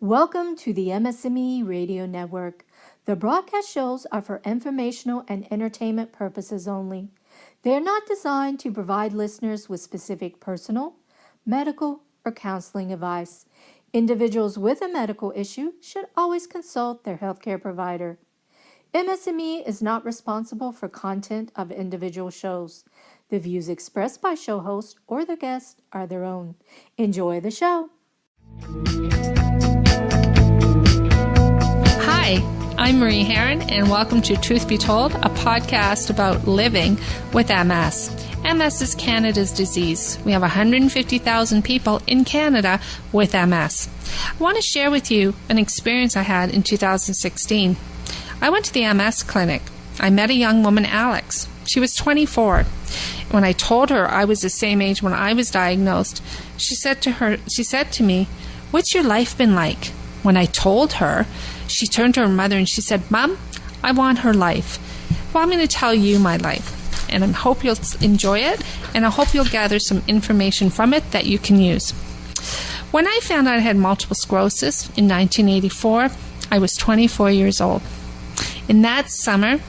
Welcome to the MS&Me Radio Network. The broadcast shows are for informational and entertainment purposes only. They are not designed to provide listeners with specific personal, medical, or counseling advice. Individuals with a medical issue should always consult their healthcare provider. MS&Me is not responsible for content of individual shows. The views expressed by show hosts or their guests are their own. Enjoy the show. Hi, I'm Marie Herron, and welcome to Truth Be Told, a podcast about living with MS. MS is Canada's disease. We have 150,000 people in Canada with MS. I want to share with you an experience I had in 2016. I went to the MS clinic. I met a young woman, Alex. She was 24. When I told her I was the same age when I was diagnosed, she said to me, "What's your life been like?" When I told her, she turned to her mother and she said, "Mom, I want her life." Well, I'm going to tell you my life, and I hope you'll enjoy it, and I hope you'll gather some information from it that you can use. When I found out I had multiple sclerosis in 1984, I was 24 years old. In that summer,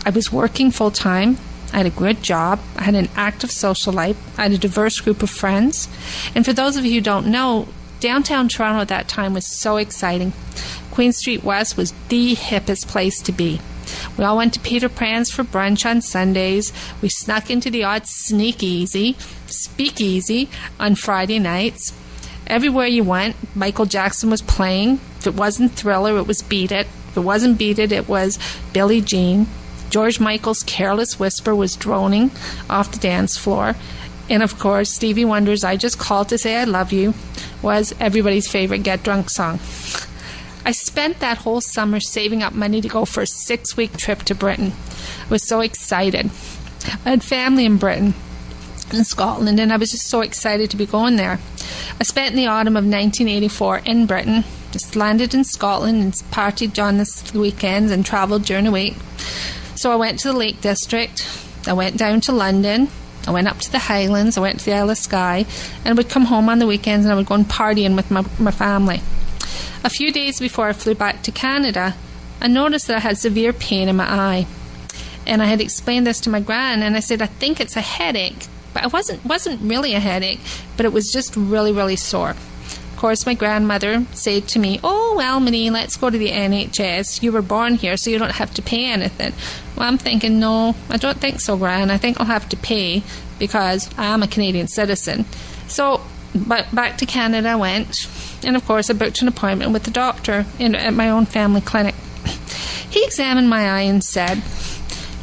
I was working full-time. I had a good job. I had an active social life. I had a diverse group of friends. And for those of you who don't know, downtown Toronto at that time was so exciting. Queen Street West was the hippest place to be. We all went to Peter Pan's for brunch on Sundays. We snuck into the odd speakeasy on Friday nights. Everywhere you went, Michael Jackson was playing. If it wasn't Thriller, it was Beat It. If it wasn't Beat It, it was Billie Jean. George Michael's Careless Whisper was droning off the dance floor. And of course, Stevie Wonder's I Just Called to Say I Love You was everybody's favorite get drunk song. I spent that whole summer saving up money to go for a 6-week trip to Britain. I was so excited. I had family in Britain, in Scotland, and I was just so excited to be going there. I spent the autumn of 1984 in Britain, just landed in Scotland and partied on the weekends and travelled during the week. So I went to the Lake District, I went down to London, I went up to the Highlands, I went to the Isle of Skye, and I would come home on the weekends and I would go and partying with my family. A few days before I flew back to Canada, I noticed that I had severe pain in my eye. And I had explained this to my gran, and I said, "I think it's a headache." But it wasn't really a headache, but it was just really, really sore. Of course, my grandmother said to me, "Oh, well, Minnie, let's go to the NHS. You were born here, so you don't have to pay anything." Well, I'm thinking, no, I don't think so, Gran. I think I'll have to pay because I am a Canadian citizen. So back to Canada I went, and of course I booked an appointment with the doctor at my own family clinic. He examined my eye and said,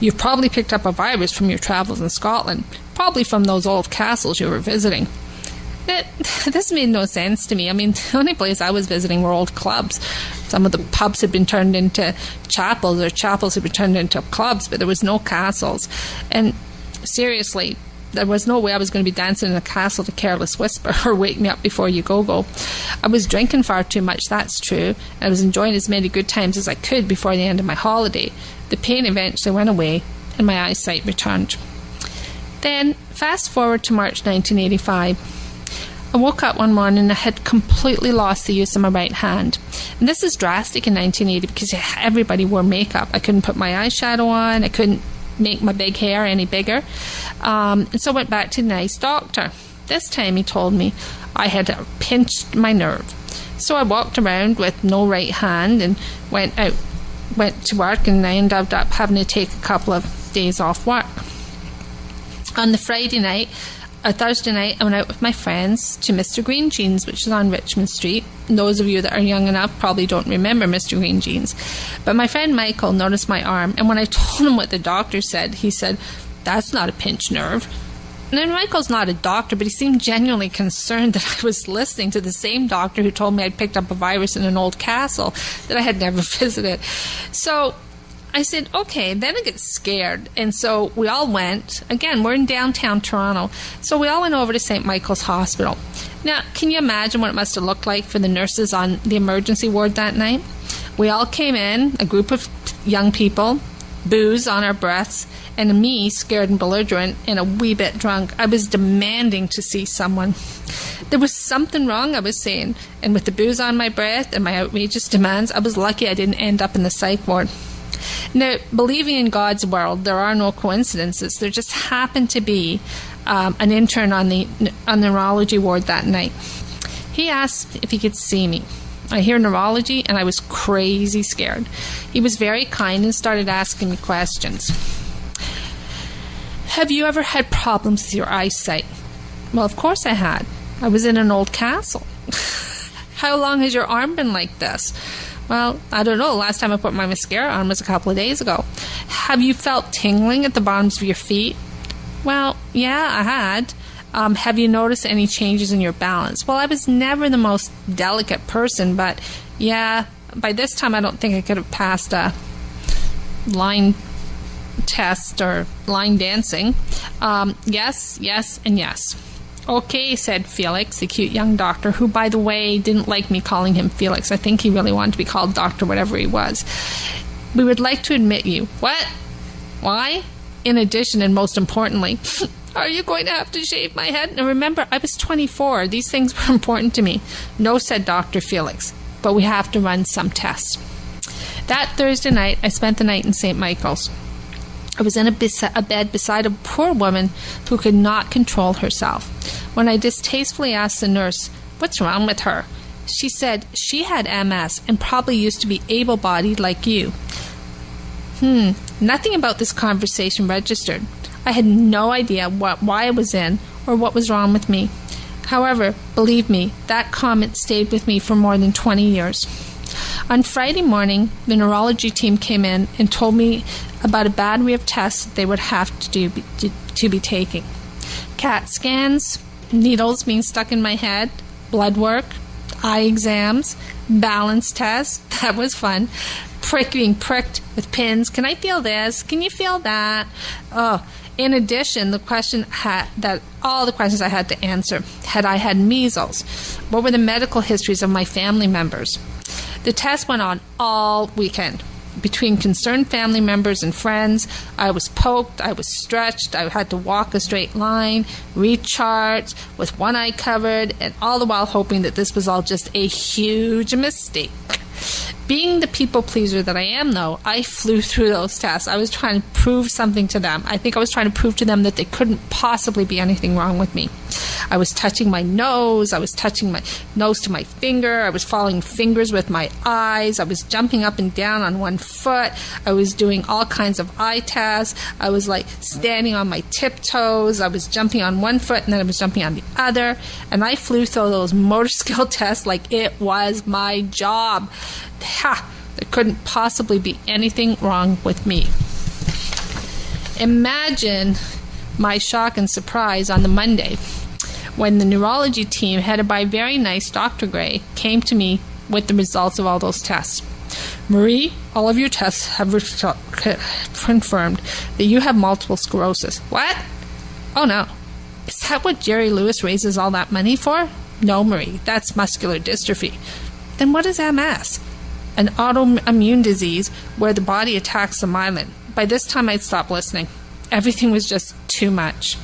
"You've probably picked up a virus from your travels in Scotland, probably from those old castles you were visiting." This made no sense to me. I mean, the only place I was visiting were old clubs. Some of the pubs had been turned into chapels, or chapels had been turned into clubs, but there was no castles. And seriously, there was no way I was going to be dancing in a castle to Careless Whisper or Wake Me Up Before You Go. I was drinking far too much, that's true. I was enjoying as many good times as I could before the end of my holiday. The pain eventually went away and my eyesight returned. Then, fast forward to March 1985. I woke up one morning and I had completely lost the use of my right hand. And this is drastic in 1980 because everybody wore makeup. I couldn't put my eyeshadow on. I couldn't make my big hair any bigger. And so I went back to the nice doctor. This time he told me I had pinched my nerve. So I walked around with no right hand and went to work, and I ended up having to take a couple of days off work. On the Thursday night, I went out with my friends to Mr. Green Jeans, which is on Richmond Street. And those of you that are young enough probably don't remember Mr. Green Jeans. But my friend Michael noticed my arm, and when I told him what the doctor said, he said, "That's not a pinched nerve." And then Michael's not a doctor, but he seemed genuinely concerned that I was listening to the same doctor who told me I'd picked up a virus in an old castle that I had never visited. So I said, okay, then I get scared. And so we all went. Again, we're in downtown Toronto. So we all went over to St. Michael's Hospital. Now, can you imagine what it must have looked like for the nurses on the emergency ward that night? We all came in, a group of young people, booze on our breaths, and me, scared and belligerent and a wee bit drunk, I was demanding to see someone. There was something wrong, I was saying, and with the booze on my breath and my outrageous demands, I was lucky I didn't end up in the psych ward. Now, believing in God's world, there are no coincidences. There just happened to be an intern on the neurology ward that night. He asked if he could see me. I hear neurology, and I was crazy scared. He was very kind and started asking me questions. Have you ever had problems with your eyesight? Well, of course I had. I was in an old castle. How long has your arm been like this? Well, I don't know. Last time I put my mascara on was a couple of days ago. Have you felt tingling at the bottoms of your feet? Well, yeah, I had. Have you noticed any changes in your balance? Well, I was never the most delicate person, but yeah, by this time I don't think I could have passed a line test or line dancing. Yes, and yes. Okay, said Felix, the cute young doctor, who, by the way, didn't like me calling him Felix. I think he really wanted to be called Doctor whatever he was. We would like to admit you. What? Why? In addition, and most importantly, are you going to have to shave my head? Now remember, I was 24. These things were important to me. No, said Dr. Felix, but we have to run some tests. That Thursday night, I spent the night in St. Michael's. I was in a bed beside a poor woman who could not control herself. When I distastefully asked the nurse, what's wrong with her? She said she had MS and probably used to be able-bodied like you. Nothing about this conversation registered. I had no idea why I was in or what was wrong with me. However, believe me, that comment stayed with me for more than 20 years. On Friday morning, the neurology team came in and told me about a battery of tests they would have to be taking. CAT scans, needles being stuck in my head, blood work, eye exams, balance tests. That was fun. Being pricked with pins. Can I feel this? Can you feel that? Oh, in addition, all the questions I had to answer. Had I had measles? What were the medical histories of my family members? The test went on all weekend. Between concerned family members and friends, I was poked, I was stretched, I had to walk a straight line, read charts with one eye covered, and all the while hoping that this was all just a huge mistake. Being the people pleaser that I am, though, I flew through those tests. I was trying to prove something to them. I think I was trying to prove to them that there couldn't possibly be anything wrong with me. I was touching my nose. I was touching my nose to my finger. I was following fingers with my eyes. I was jumping up and down on one foot. I was doing all kinds of eye tests. I was like standing on my tiptoes. I was jumping on one foot and then I was jumping on the other. And I flew through those motor skill tests like it was my job. There couldn't possibly be anything wrong with me. Imagine my shock and surprise on the Monday when the neurology team, headed by very nice Dr. Gray, came to me with the results of all those tests. Marie, all of your tests have confirmed that you have multiple sclerosis. What? Oh no. Is that what Jerry Lewis raises all that money for? No, Marie, that's muscular dystrophy. Then what is MS? An autoimmune disease where the body attacks the myelin. By this time, I'd stopped listening. Everything was just too much.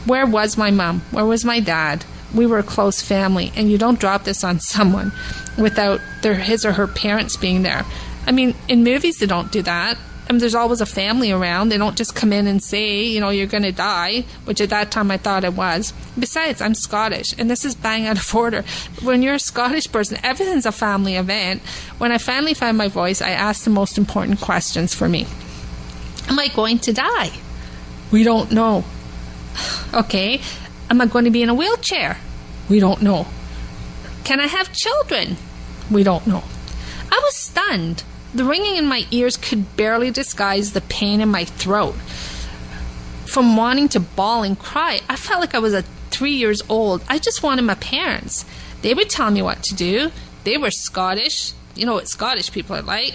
Where was my mom? Where was my dad? We were a close family, and you don't drop this on someone without his or her parents being there. I mean, in movies, they don't do that. I mean, there's always a family around. They don't just come in and say, you're going to die, which at that time I thought it was. Besides, I'm Scottish, and this is bang out of order. When you're a Scottish person, everything's a family event. When I finally found my voice, I asked the most important questions for me. Am I going to die? We don't know. Okay. Am I going to be in a wheelchair? We don't know. Can I have children? We don't know. I was stunned. The ringing in my ears could barely disguise the pain in my throat. From wanting to bawl and cry, I felt like I was 3 years old. I just wanted my parents. They would tell me what to do. They were Scottish. You know what Scottish people are like.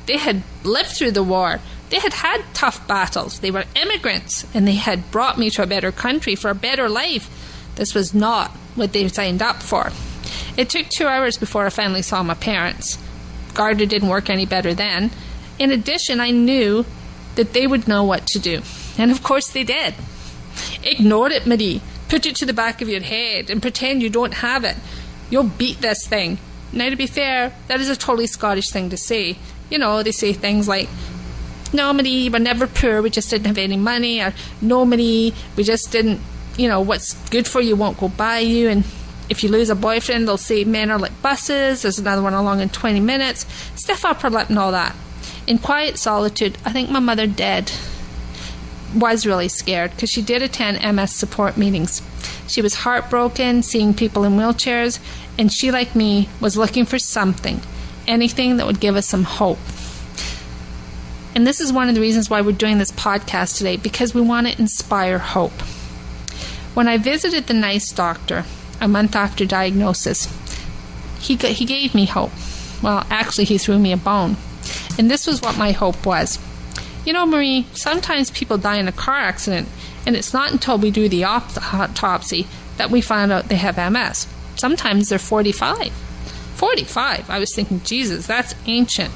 They had lived through the war. They had had tough battles. They were immigrants, and they had brought me to a better country for a better life. This was not what they signed up for. It took 2 hours before I finally saw my parents. Garda didn't work any better then. In addition, I knew that they would know what to do. And of course they did. Ignore it, Marie. Put it to the back of your head and pretend you don't have it. You'll beat this thing. Now, to be fair, that is a totally Scottish thing to say. You know, they say things like, no, Marie, we're never poor, we just didn't have any money. Or, no, Marie, we just didn't, what's good for you won't go by you. And if you lose a boyfriend, they'll say men are like buses. There's another one along in 20 minutes. Stiff upper lip and all that. In quiet solitude, I think my mother was really scared because she did attend MS support meetings. She was heartbroken seeing people in wheelchairs, and she, like me, was looking for something, anything that would give us some hope. And this is one of the reasons why we're doing this podcast today, because we want to inspire hope. When I visited the NICE doctor a month after diagnosis, he gave me hope. Well, actually, he threw me a bone. And this was what my hope was. Marie, sometimes people die in a car accident, and it's not until we do the autopsy that we find out they have MS. Sometimes they're 45. 45? I was thinking, Jesus, that's ancient.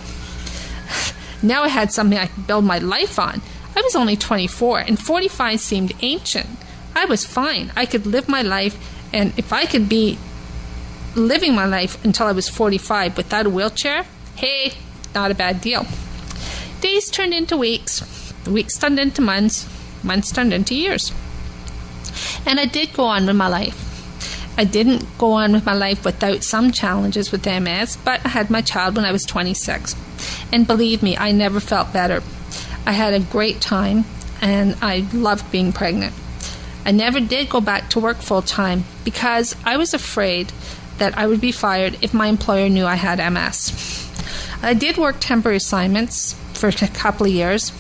Now I had something I could build my life on. I was only 24, and 45 seemed ancient. I was fine. I could live my life, and if I could be living my life until I was 45 without a wheelchair, hey, not a bad deal. Days turned into weeks. Weeks turned into months. Months turned into years. And I did go on with my life. I didn't go on with my life without some challenges with MS, but I had my child when I was 26. And believe me, I never felt better. I had a great time, and I loved being pregnant. I never did go back to work full-time because I was afraid that I would be fired if my employer knew I had MS. I did work temporary assignments for a couple of years.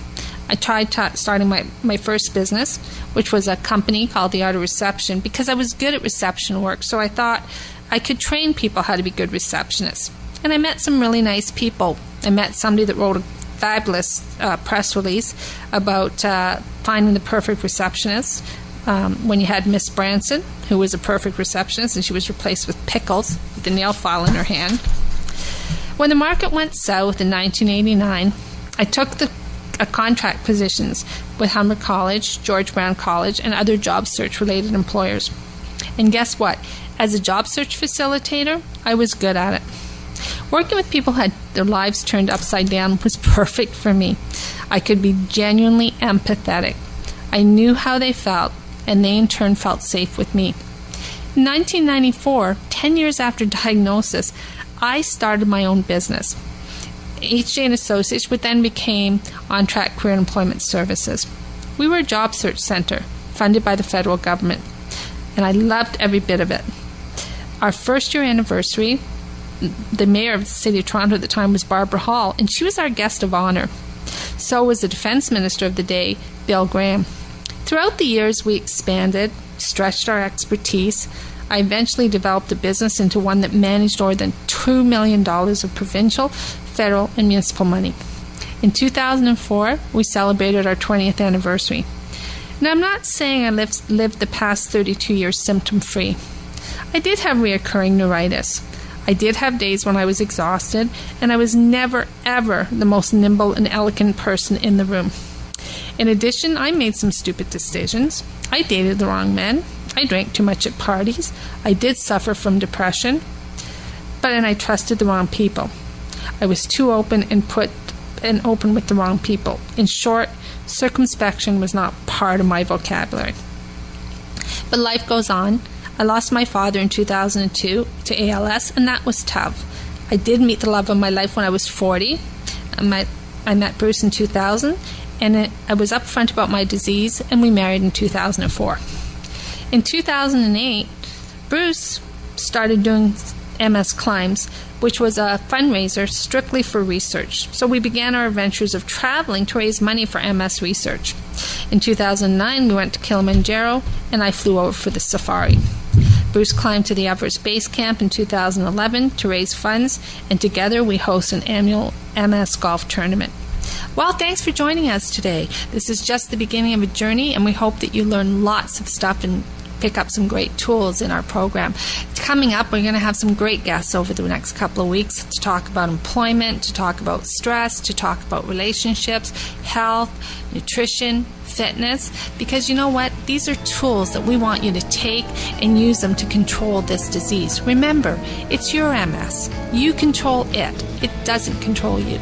I tried starting my first business, which was a company called The Art of Reception, because I was good at reception work, so I thought I could train people how to be good receptionists. And I met some really nice people. I met somebody that wrote a fabulous press release about finding the perfect receptionist. When you had Miss Branson, who was a perfect receptionist, and she was replaced with pickles with the nail file in her hand. When the market went south in 1989, I took contract positions with Humber College, George Brown College, and other job search-related employers. And guess what? As a job search facilitator, I was good at it. Working with people who had their lives turned upside down was perfect for me. I could be genuinely empathetic. I knew how they felt, and they in turn felt safe with me. In 1994, 10 years after diagnosis, I started my own business. H.J. & Associates, which then became On Track Career and Employment Services. We were a job search center funded by the federal government, and I loved every bit of it. Our first year anniversary, the mayor of the city of Toronto at the time was Barbara Hall, and she was our guest of honor. So was the defense minister of the day, Bill Graham. Throughout the years, we expanded, stretched our expertise. I eventually developed a business into one that managed more than $2 million of provincial, federal, and municipal money. In 2004, we celebrated our 20th anniversary. Now, I'm not saying I lived the past 32 years symptom-free. I did have reoccurring neuritis. I did have days when I was exhausted, and I was never, ever the most nimble and elegant person in the room. In addition, I made some stupid decisions. I dated the wrong men. I drank too much at parties. I did suffer from depression, and I trusted the wrong people. I was too open and open with the wrong people. In short, circumspection was not part of my vocabulary. But life goes on. I lost my father in 2002 to ALS, and that was tough. I did meet the love of my life when I was 40. I met Bruce in 2000, and I was upfront about my disease, and we married in 2004. In 2008, Bruce started doing MS Climbs, which was a fundraiser strictly for research. So we began our adventures of traveling to raise money for MS research. In 2009, we went to Kilimanjaro, and I flew over for the safari. Bruce climbed to the Everest Base Camp in 2011 to raise funds, and together we host an annual MS golf tournament. Well, thanks for joining us today. This is just the beginning of a journey, and we hope that you learn lots of stuff and pick up some great tools in our program. Coming up, we're going to have some great guests over the next couple of weeks to talk about employment, to talk about stress, to talk about relationships, health, nutrition, fitness, because you know what? These are tools that we want you to take and use them to control this disease. Remember, it's your MS. You control it. It doesn't control you.